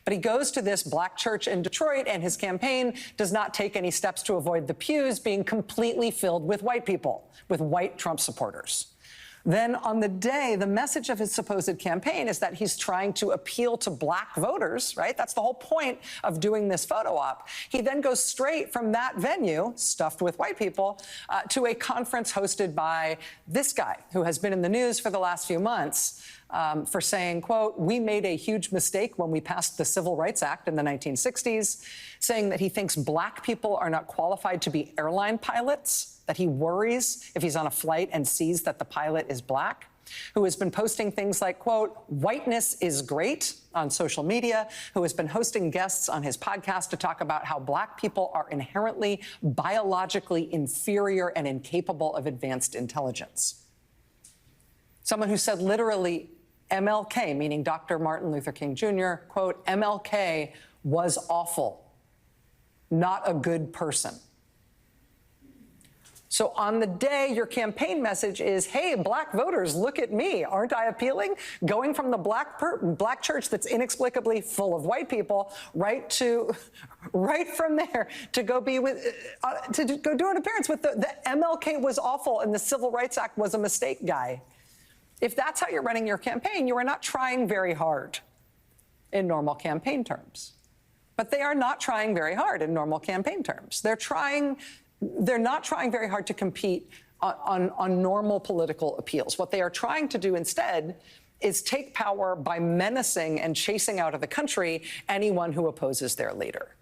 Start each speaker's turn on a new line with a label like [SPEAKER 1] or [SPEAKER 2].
[SPEAKER 1] But he goes to this black church in Detroit, and his campaign does not take any steps to avoid the pews being completely filled with white people, with white Trump supporters. Then on the day, the message of his supposed campaign is that he's trying to appeal to black voters, right? That's the whole point of doing this photo op. He then goes straight from that venue, stuffed with white people, to a conference hosted by this guy, who has been in the news for the last few months for saying, quote, "We made a huge mistake when we passed the Civil Rights Act in the 1960s, saying that he thinks black people are not qualified to be airline pilots, that he worries if he's on a flight and sees that the pilot is black," who has been posting things like, quote, "Whiteness is great" on social media, who has been hosting guests on his podcast to talk about how black people are inherently biologically inferior and incapable of advanced intelligence. Someone who said literally MLK, meaning Dr. Martin Luther King Jr., quote, "MLK was awful, not a good person." So on the day, your campaign message is, hey, black voters, look at me. Aren't I appealing? Going from the black church that's inexplicably full of white people right from there to go be with, to go do an appearance with the MLK was awful and the Civil Rights Act was a mistake guy. If that's how you're running your campaign, you are not trying very hard in normal campaign terms. But they are not trying very hard in normal campaign terms. They're not trying very hard to compete on normal political appeals. What they are trying to do instead is take power by menacing and chasing out of the country anyone who opposes their leader.